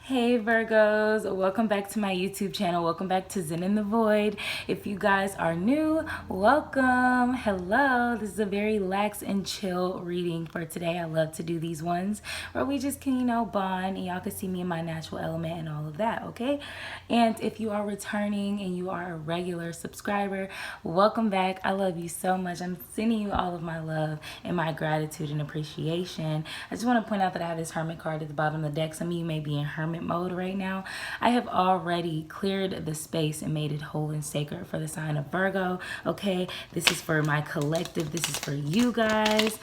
Hey Virgos, welcome back to my YouTube channel. Welcome back to Zen in the Void. If you guys are new, welcome. Hello. This is a very lax and chill reading for today. I love to do these ones where we just can, bond and y'all can see me in my natural element and all of that, okay? And if you are returning and you are a regular subscriber, welcome back. I love you so much. I'm sending you all of my love and my gratitude and appreciation. I just want to point out that I have this Hermit card at the bottom of the deck. Some of you may be in Hermit mode right now. I have already cleared the space and made it whole and sacred for the sign of Virgo. Okay, this is for my collective. This is for you guys.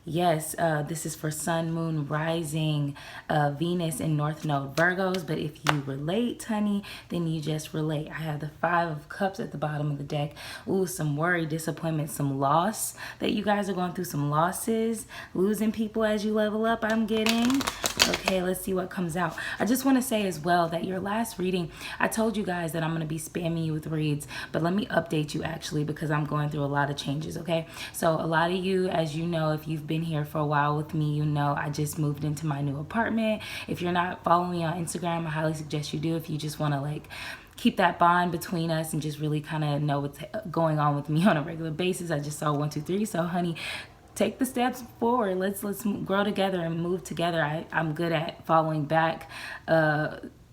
Yes, this is for Sun, Moon, Rising, Venus, and North Node Virgos. But if you relate, honey, then you just relate. I have the Five of Cups at the bottom of the deck. Ooh, some worry, disappointment, some loss that you guys are going through, some losses, losing people as you level up, I'm getting. Okay, let's see what comes out. I just want to say as well that your last reading, I told you guys that I'm going to be spamming you with reads, but let me update you actually because I'm going through a lot of changes, okay? So a lot of you, as you know, if you've been here for a while with me, you know I just moved into my new apartment. If you're not following me on Instagram, I highly suggest you do if you just want to keep that bond between us and just really kind of know what's going on with me on a regular basis. I just saw 1, 2, 3. So honey, take the steps forward. Let's grow together and move together. I'm good at following back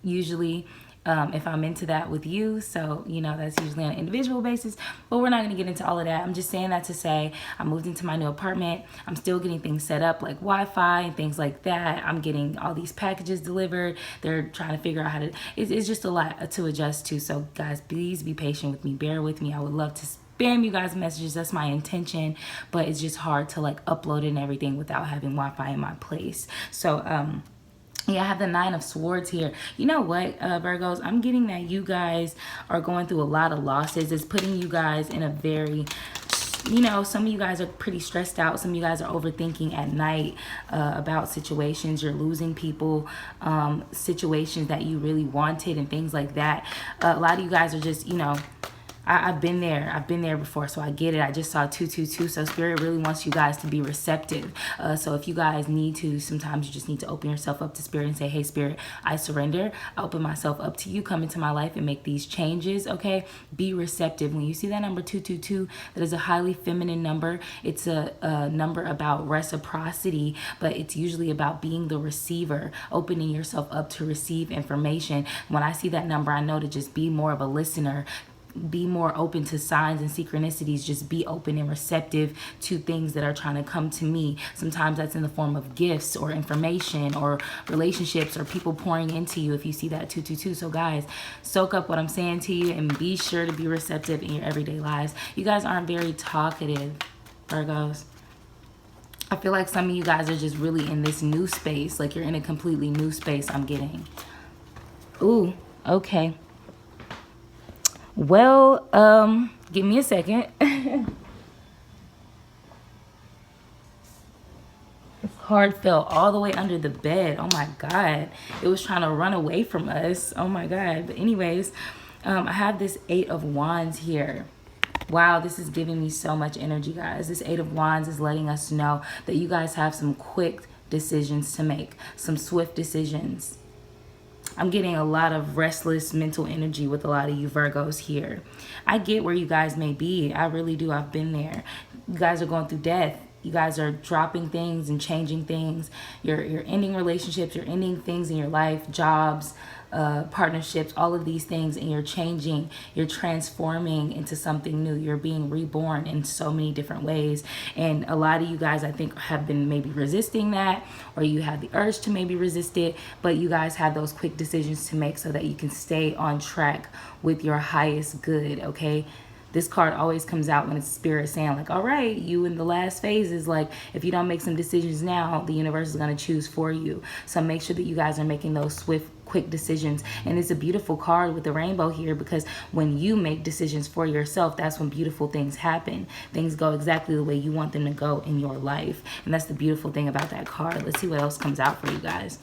usually if I'm into that with you. So, that's usually on an individual basis, but we're not going to get into all of that. I'm just saying that to say I moved into my new apartment. I'm still getting things set up like Wi-Fi and things like that. I'm getting all these packages delivered. They're trying to figure out how to, it's just a lot to adjust to. So guys, please be patient with me. Bear with me. I would love to spam you guys messages. That's my intention, but it's just hard to upload it and everything without having Wi-Fi in my place. So yeah, I have the Nine of Swords here. You know what, Virgos? I'm getting that you guys are going through a lot of losses. It's putting you guys in a very, some of you guys are pretty stressed out. Some of you guys are overthinking at night about situations. You're losing people, situations that you really wanted and things like that. A lot of you guys are just, I've been there. I've been there before, so I get it. I just saw 222, so Spirit really wants you guys to be receptive. So if you guys need to, sometimes you just need to open yourself up to Spirit and say, hey, Spirit, I surrender. I open myself up to you. Come into my life and make these changes, okay? Be receptive. When you see that number 222, that is a highly feminine number. It's a number about reciprocity, but it's usually about being the receiver, opening yourself up to receive information. When I see that number, I know to just be more of a listener, be more open to signs and synchronicities. Just be open and receptive to things that are trying to come to me. Sometimes that's in the form of gifts or information or relationships or people pouring into you if you see that 222. So guys, soak up what I'm saying to you and be sure to be receptive in your everyday lives. You guys aren't very talkative, Virgos. I feel like some of you guys are just really in this new space, like you're in a completely new space. I'm getting. Ooh, okay. Well, give me a second. This card fell all the way under the bed. Oh my God. It was trying to run away from us. Oh my God. But anyways, I have this 8 of Wands here. Wow, this is giving me so much energy, guys. This 8 of Wands is letting us know that you guys have some quick decisions to make, some swift decisions. I'm getting a lot of restless mental energy with a lot of you Virgos here. I get where you guys may be. I really do. I've been there. You guys are going through death. You guys are dropping things and changing things. You're ending relationships. You're ending things in your life, jobs, partnerships, all of these things, and you're changing. You're transforming into something new. You're being reborn in so many different ways. And a lot of you guys, I think, have been maybe resisting that, or you have the urge to maybe resist it, but you guys have those quick decisions to make so that you can stay on track with your highest good, okay? This card always comes out when it's Spirit saying all right, you in the last phase is if you don't make some decisions now, the universe is going to choose for you. So make sure that you guys are making those swift, quick decisions. And it's a beautiful card with the rainbow here because when you make decisions for yourself, that's when beautiful things happen. Things go exactly the way you want them to go in your life. And that's the beautiful thing about that card. Let's see what else comes out for you guys.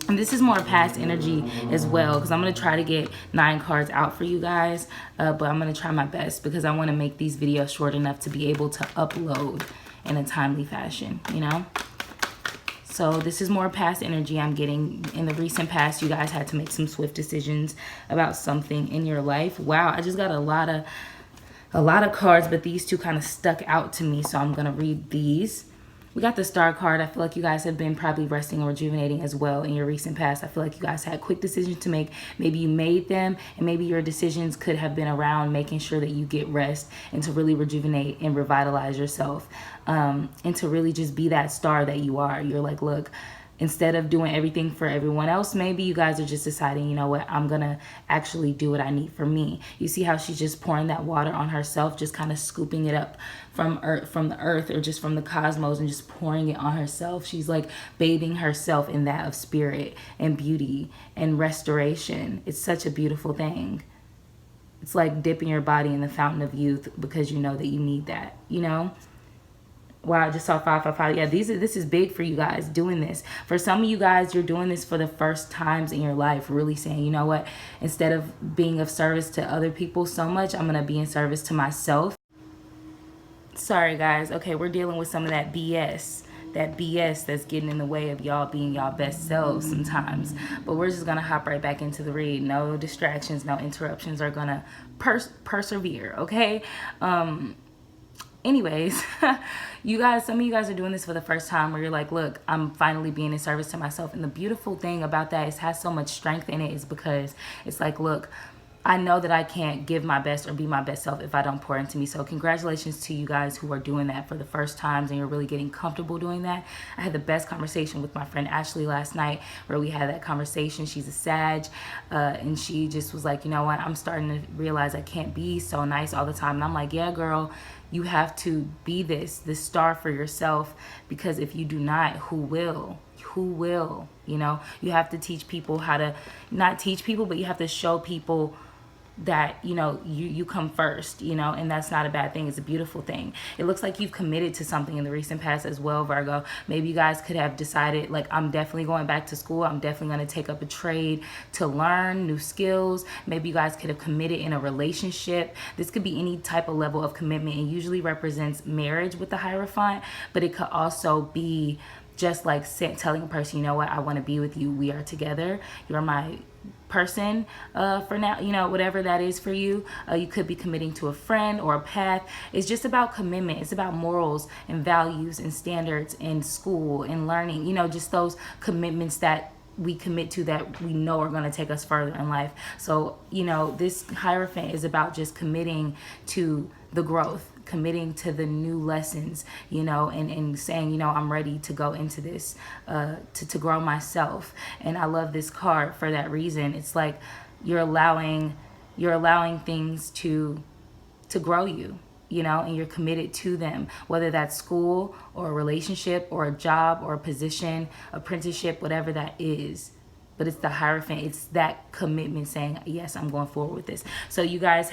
And this is more past energy as well, because I'm going to try to get 9 cards out for you guys, but I'm going to try my best because I want to make these videos short enough to be able to upload in a timely fashion, So this is more past energy I'm getting. In the recent past, you guys had to make some swift decisions about something in your life. Wow, I just got a lot of cards, but these two kind of stuck out to me, so I'm gonna read these. We got the Star card. I feel like you guys have been probably resting and rejuvenating as well in your recent past. I feel like you guys had quick decisions to make. Maybe you made them, and maybe your decisions could have been around making sure that you get rest and to really rejuvenate and revitalize yourself, and to really just be that star that you are. You're like, look, instead of doing everything for everyone else, maybe you guys are just deciding, you know what, I'm gonna actually do what I need for me. You see how she's just pouring that water on herself, just kind of scooping it up from the earth, or just from the cosmos, and just pouring it on herself. She's like bathing herself in that of spirit and beauty and restoration. It's such a beautiful thing. It's like dipping your body in the fountain of youth, because you know that you need that, you know? Wow, I just saw 555. Yeah, this is big for you guys doing this. For some of you guys, you're doing this for the first times in your life, really saying, you know what, instead of being of service to other people so much, I'm going to be in service to myself. Sorry, guys. Okay, we're dealing with some of that BS. That BS that's getting in the way of y'all being y'all best selves sometimes. But we're just going to hop right back into the read. No distractions, no interruptions are going to persevere, okay? Anyways, you guys, some of you guys are doing this for the first time, where you're like, look, I'm finally being in service to myself. And the beautiful thing about that is, has so much strength in it, is because it's like, look, I know that I can't give my best or be my best self if I don't pour into me. So congratulations to you guys who are doing that for the first times, and you're really getting comfortable doing that. I had the best conversation with my friend Ashley last night, where we had that conversation. She's a Sag, and she just was like, you know what, I'm starting to realize I can't be so nice all the time. And I'm like, yeah, girl, you have to be this star for yourself, because if you do not, who will? Who will? You know, you have to teach people how to, not teach people, but you have to show people that, you know, you come first, you know, and that's not a bad thing. It's a beautiful thing. It looks like you've committed to something in the recent past as well, Virgo. Maybe you guys could have decided, like, I'm definitely going back to school. I'm definitely going to take up a trade to learn new skills. Maybe you guys could have committed in a relationship. This could be any type of level of commitment. It usually represents marriage with the Hierophant, but it could also be just like telling a person, you know what, I want to be with you. We are together. You're my person for now, you know, whatever that is for you. You could be committing to a friend or a path. It's just about commitment. It's about morals and values and standards in school and learning, you know, just those commitments that we commit to that we know are going to take us further in life. So, you know, this Hierophant is about just committing to the growth, committing to the new lessons, you know, and saying, you know, I'm ready to go into this, to grow myself. And I love this card for that reason. It's like you're allowing things to grow you, you know, and you're committed to them, whether that's school or a relationship or a job or a position, apprenticeship, whatever that is. But it's the Hierophant. It's that commitment saying, yes, I'm going forward with this. So you guys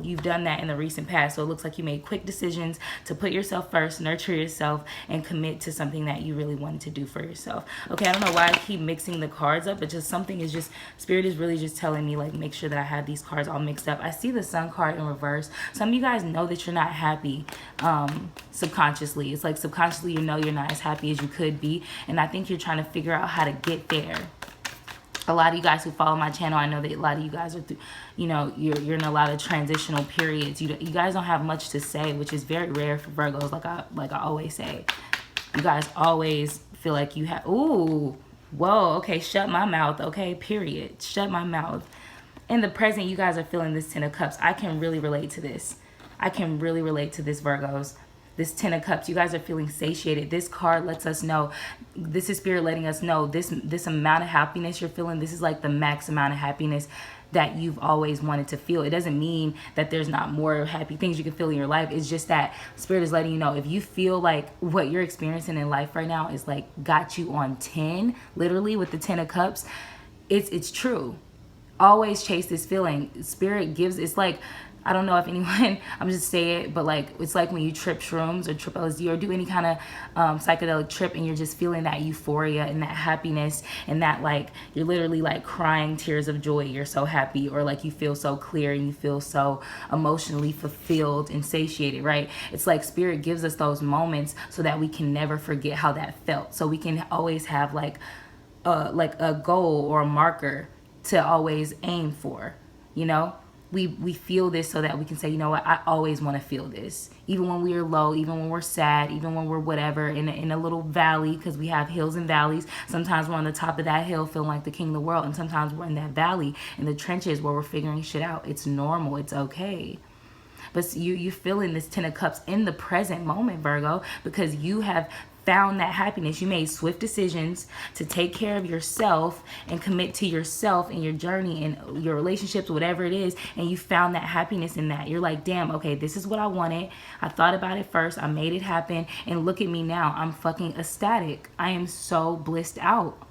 you've done that in the recent past. So it looks like you made quick decisions to put yourself first, nurture yourself, and commit to something that you really wanted to do for yourself. Okay, I don't know why I keep mixing the cards up, but just something is just, Spirit is really just telling me, like, make sure that I have these cards all mixed up. I see the Sun card in reverse. Some of you guys know that you're not happy subconsciously. It's like subconsciously you know you're not as happy as you could be. And I think you're trying to figure out how to get there. A lot of you guys who follow my channel, I know that a lot of you guys are through, you know, you're in a lot of transitional periods. You guys don't have much to say, which is very rare for Virgos, like I always say. You guys always feel like you have, ooh, whoa, okay, shut my mouth, okay, period. Shut my mouth. In the present, you guys are feeling this Ten of Cups. I can really relate to this. I can really relate to this, Virgos. This Ten of Cups, you guys are feeling satiated. This card lets us know, this is Spirit letting us know, this amount of happiness you're feeling, this is like the max amount of happiness that you've always wanted to feel. It doesn't mean that there's not more happy things you can feel in your life. It's just that Spirit is letting you know, if you feel like what you're experiencing in life right now is like got you on 10, literally with the Ten of Cups, it's true. Always chase this feeling. Spirit gives, it's like, I don't know if anyone, I'm just saying it, but like, it's like when you trip shrooms or trip LSD or do any kind of psychedelic trip, and you're just feeling that euphoria and that happiness, and that like, you're literally like crying tears of joy. You're so happy, or like you feel so clear and you feel so emotionally fulfilled and satiated, right? It's like spirit gives us those moments so that we can never forget how that felt. So we can always have like a goal or a marker to always aim for, you know? We feel this so that we can say, you know what, I always want to feel this. Even when we're low, even when we're sad, even when we're whatever, in a little valley, because we have hills and valleys. Sometimes we're on the top of that hill feeling like the king of the world. And sometimes we're in that valley, in the trenches where we're figuring shit out. It's normal. It's okay. But you feeling this 10 of cups in the present moment, Virgo, because you have found that happiness. You made swift decisions to take care of yourself and commit to yourself and your journey and your relationships, whatever it is, and you found that happiness in that. You're like, damn, okay, this is what I wanted. I thought about it first. I made it happen. And look at me now. I'm fucking ecstatic. I am so blissed out.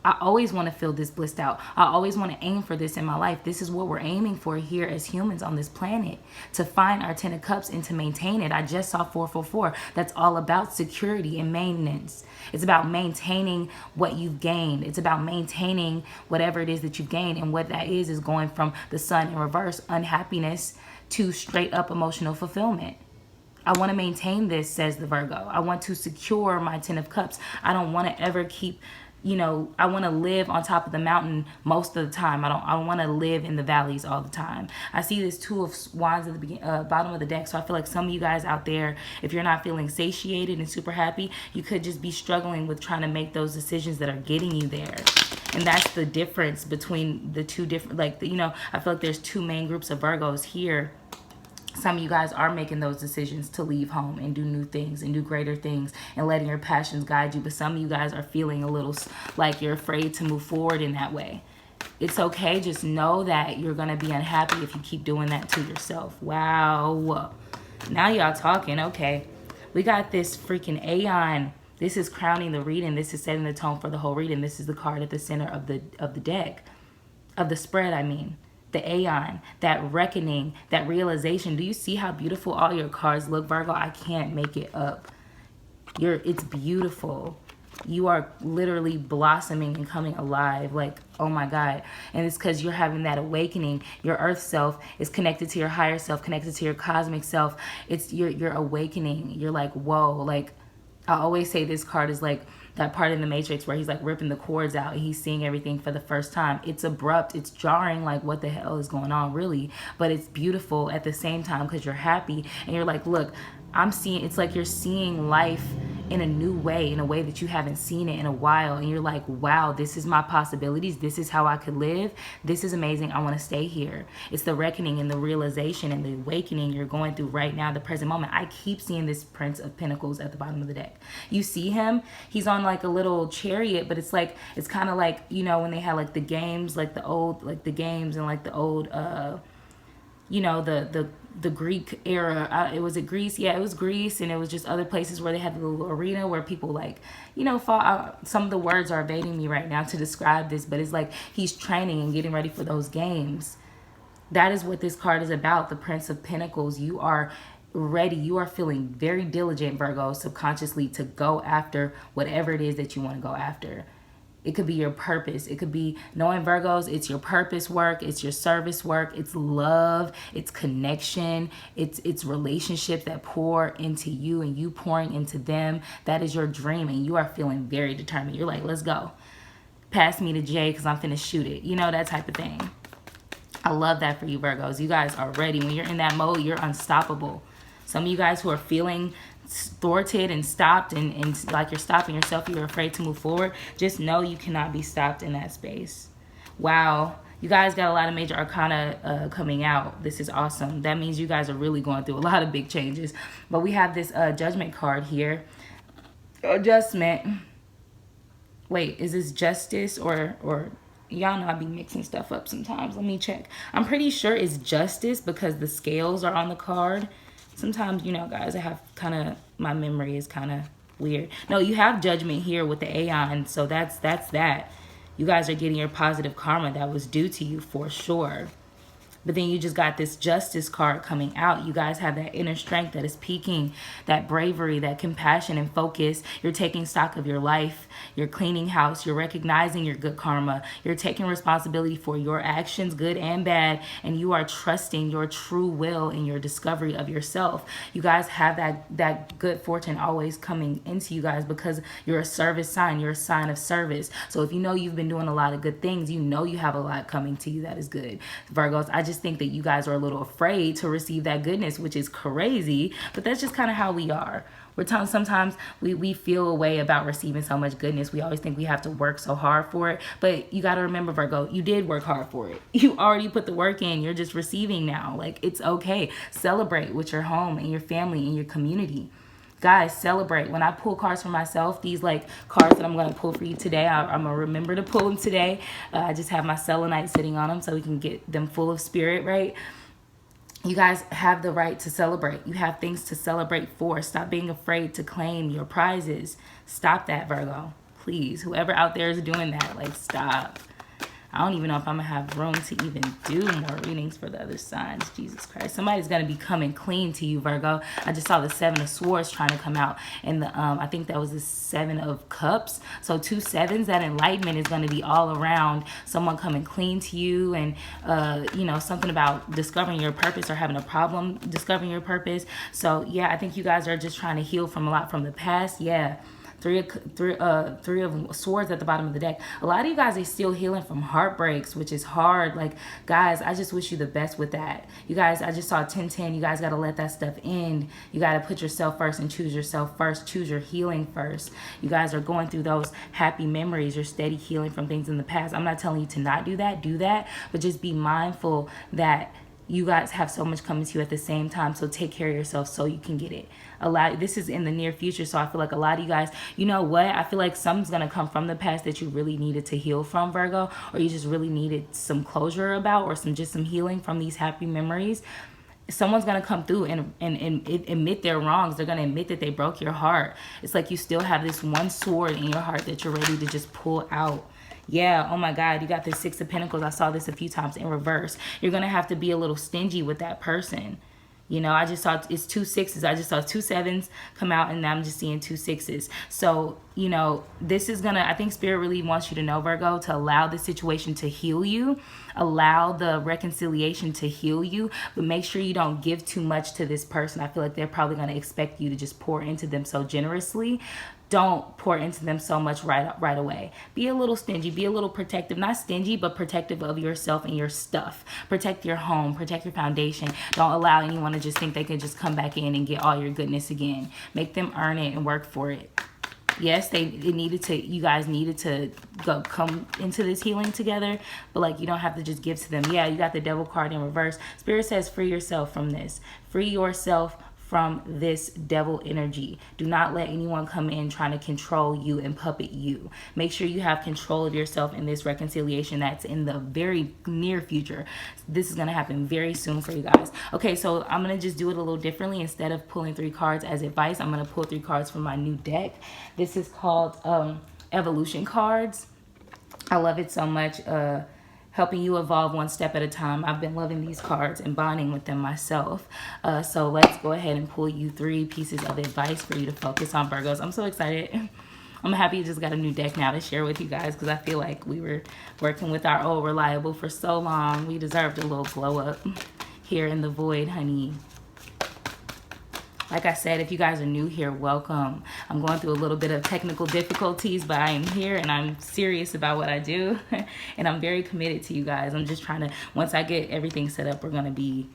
I always want to feel this blissed out. I always want to aim for this in my life. This is what we're aiming for here as humans on this planet, to find our 10 of cups and to maintain it. I just saw 444. That's all about security and maintenance. It's about maintaining what you've gained. It's about maintaining whatever it is that you've gained. And what that is going from the sun in reverse, unhappiness, to straight up emotional fulfillment. I want to maintain this, says the Virgo. I want to secure my 10 of cups. I don't want to ever keep, you know, I want to live on top of the mountain most of the time. I don't want to live in the valleys all the time. I see this 2 of wands at the bottom of the deck. So I feel like some of you guys out there, if you're not feeling satiated and super happy, you could just be struggling with trying to make those decisions that are getting you there. And that's the difference between the two different, like, you know, I feel like there's 2 main groups of Virgos here. Some of you guys are making those decisions to leave home and do new things and do greater things and letting your passions guide you. But some of you guys are feeling a little like you're afraid to move forward in that way. It's okay. Just know that you're going to be unhappy if you keep doing that to yourself. Wow. Now y'all talking. Okay. We got this freaking Aeon. This is crowning the reading. This is setting the tone for the whole reading. This is the card at the center of the deck. Of the spread, I mean. The Aeon, that reckoning, that realization. Do you see how beautiful all your cards look, Virgo? I can't make it up. It's beautiful. You are literally blossoming and coming alive. Like, oh my God. And it's because you're having that awakening. Your earth self is connected to your higher self, connected to your cosmic self. It's you're awakening. You're like, whoa. Like, I always say this card is like that part in the Matrix where he's like ripping the cords out. He's seeing everything for the first time. It's abrupt. It's jarring. Like, what the hell is going on, really? But it's beautiful at the same time because you're happy. And you're like, look, I'm seeing, it's like you're seeing life in a new way, in a way that you haven't seen it in a while. And you're like, wow, this is my possibilities. This is how I could live. This is amazing. I want to stay here. It's the reckoning and the realization and the awakening you're going through right now, the present moment. I keep seeing this Prince of Pentacles at the bottom of the deck. You see him? He's on like a little chariot, but it's like, it's kind of like, you know, when they had like the games, like the old, like the games and like the old, you know, the Greek era. It was at Greece. Yeah, it was Greece. And it was just other places where they had the little arena where people like, you know, fall out. Some of the words are evading me right now to describe this, but it's like he's training and getting ready for those games. That is what this card is about, the Prince of Pentacles. You are ready. You are feeling very diligent, Virgo, subconsciously to go after whatever it is that you want to go after. It could be your purpose. It could be, knowing Virgos, it's your purpose work. It's your service work. It's love. It's connection. It's relationships that pour into you and you pouring into them. That is your dream. And you are feeling very determined. You're like, let's go. Pass me to Jay because I'm finna shoot it. You know, that type of thing. I love that for you, Virgos. You guys are ready. When you're in that mode, you're unstoppable. Some of you guys who are feeling thwarted and stopped and like you're stopping yourself, you're afraid to move forward, just know you cannot be stopped in that space. Wow. You guys got a lot of major arcana coming out. This is awesome. That means you guys are really going through a lot of big changes. But we have this judgment card here. Adjustment. Wait, is this justice or y'all know I be mixing stuff up sometimes. Let me check. I'm pretty sure it's justice because the scales are on the card. Sometimes, you know, guys, I have kind of, my memory is kind of weird. No, you have judgment here with the Aeon, so that's that. You guys are getting your positive karma that was due to you for sure. But then you just got this justice card coming out. You guys have that inner strength that is peaking, that bravery, that compassion and focus. You're taking stock of your life. You're cleaning house. You're recognizing your good karma. You're taking responsibility for your actions, good and bad. And you are trusting your true will in your discovery of yourself. You guys have that good fortune always coming into you guys because you're a service sign. You're a sign of service. So if you know you've been doing a lot of good things, you know you have a lot coming to you that is good. Virgos, I just think that you guys are a little afraid to receive that goodness, which is crazy, but that's just kind of how we are. We're telling sometimes we feel a way about receiving so much goodness. We always think we have to work so hard for it. But you got to remember, Virgo, you did work hard for it. You already put the work in. You're just receiving now. Like, it's okay. Celebrate with your home and your family and your community. Guys, celebrate. When I pull cards for myself, these like cards that I'm going to pull for you today, I'm going to remember to pull them today. I just have my selenite sitting on them so we can get them full of spirit, right? You guys have the right to celebrate. You have things to celebrate for. Stop being afraid to claim your prizes. Stop that, Virgo. Please, whoever out there is doing that, like, stop. I don't even know if I'm going to have room to even do more readings for the other signs. Jesus Christ. Somebody's going to be coming clean to you, Virgo. I just saw the 7 of Swords trying to come out. And I think that was the 7 of Cups. So 2 sevens, that enlightenment is going to be all around. Someone coming clean to you and, you know, something about discovering your purpose or having a problem discovering your purpose. So, yeah, I think you guys are just trying to heal from a lot from the past. Yeah. Three of Swords at the bottom of the deck. A lot of you guys are still healing from heartbreaks, which is hard. Like, guys, I just wish you the best with that. You guys, I just saw 10-10. You guys got to let that stuff end. You got to put yourself first and choose yourself first. Choose your healing first. You guys are going through those happy memories. You're steady healing from things in the past. I'm not telling you to not do that, but just be mindful that you guys have so much coming to you at the same time. So take care of yourself so you can get it. This is in the near future. So I feel like a lot of you guys, you know what? I feel like something's going to come from the past that you really needed to heal from, Virgo, or you just really needed some closure about, or some healing from these happy memories. Someone's going to come through and admit their wrongs. They're going to admit that they broke your heart. It's like you still have this one sword in your heart that you're ready to just pull out. Yeah, oh my God, you got this 6 of Pentacles. I saw this a few times in reverse. You're going to have to be a little stingy with that person. You know, I just saw it's 2 6s. I just saw 2 7s come out, and now I'm just seeing 2 6s. So, you know, this is I think Spirit really wants you to know, Virgo, to allow the situation to heal you. Allow the reconciliation to heal you. But make sure you don't give too much to this person. I feel like they're probably going to expect you to just pour into them so generously. Don't pour into them so much right away. Be a little stingy. Be a little protective. Not stingy, but protective of yourself and your stuff. Protect your home. Protect your foundation. Don't allow anyone to just think they can just come back in and get all your goodness again. Make them earn it and work for it. Yes, you guys needed to come into this healing together, but like, you don't have to just give to them. Yeah, you got the Devil card in reverse. Spirit says free yourself from this. Free yourself from this devil energy. Do not let anyone come in trying to control you and puppet you. Make sure you have control of yourself in this reconciliation that's in the very near future. This is going to happen very soon for you guys. Okay, so I'm going to just do it a little differently. Instead of pulling 3 cards as advice, I'm going to pull 3 cards from my new deck. This is called Evolution Cards. I love it so much. Helping you evolve one step at a time. I've been loving these cards and bonding with them myself. So let's go ahead and pull you 3 pieces of advice for you to focus on, Virgos. I'm so excited. I'm happy you just got a new deck now to share with you guys, because I feel like we were working with our old reliable for so long. We deserved a little glow up here in the void, honey. Like I said, if you guys are new here, welcome. I'm going through a little bit of technical difficulties, but I am here and I'm serious about what I do. And I'm very committed to you guys. I'm just trying to, once I get everything set up, we're gonna be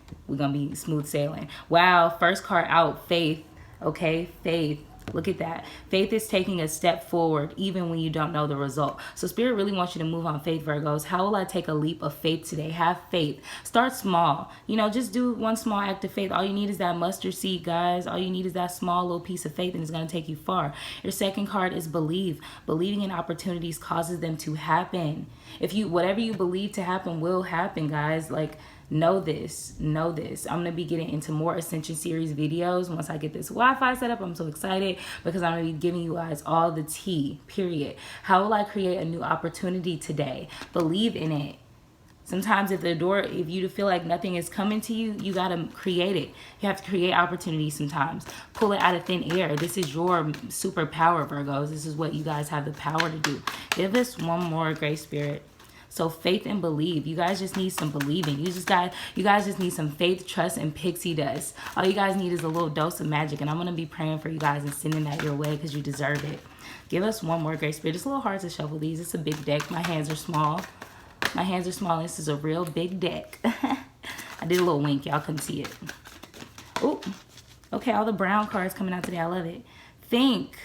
smooth sailing. Wow, first card out, faith. Okay, faith. Look at that. Faith is taking a step forward even when you don't know the result. So Spirit really wants you to move on faith, Virgos. How will I take a leap of faith today? Have faith. Start small. You know, just do one small act of faith. All you need is that mustard seed, guys. All you need is that small little piece of faith, and it's going to take you far. Your second card is believe. Believing in opportunities causes them to happen. Whatever you believe to happen will happen, guys. Like, know this. I'm going to be getting into more Ascension series videos once I get this Wi-Fi set up. I'm so excited because I'm going to be giving you guys all the tea, period. How will I create a new opportunity today? Believe in it. Sometimes if you feel like nothing is coming to you, you got to create it. You have to create opportunities sometimes. Pull it out of thin air. This is your superpower, Virgos. This is what you guys have the power to do. Give us one more, Great Spirit. So faith and believe. You guys just need some believing. You guys just need some faith, trust, and pixie dust. All you guys need is a little dose of magic. And I'm going to be praying for you guys and sending that your way because you deserve it. Give us one more, Great Spirit. It's a little hard to shuffle these. It's a big deck. My hands are small. My hands are small. This is a real big deck. I did a little wink. Y'all couldn't see it. Oh, okay. All the brown cards coming out today. I love it. Think.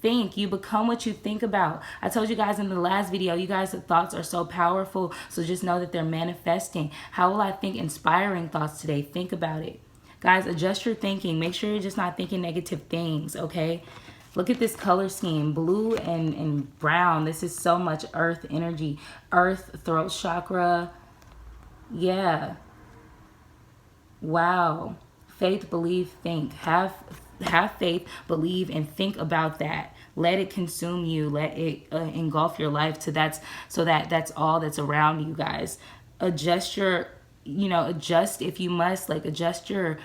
You become what you think about. I told you guys in the last video, you guys' thoughts are so powerful. So just know that they're manifesting. How will I think inspiring thoughts today? Think about it. Guys, adjust your thinking. Make sure you're just not thinking negative things, okay? Look at this color scheme, blue and brown. This is so much earth energy. Earth, throat chakra. Yeah. Wow. Faith, believe, think. Have faith, believe, and think about that. Let it consume you. Let it engulf your life that's all that's around you, guys. Adjust your, adjust if you must, like adjust your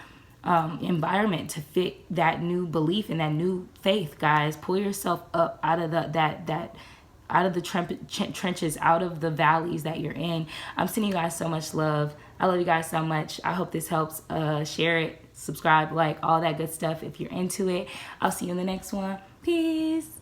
environment to fit that new belief and that new faith, guys. Pull yourself up out of out of the trenches, out of the valleys that you're in. I'm sending you guys so much love. I love you guys so much. I hope this helps. Share it, subscribe, like, all that good stuff if you're into it. I'll see you in the next one. Peace.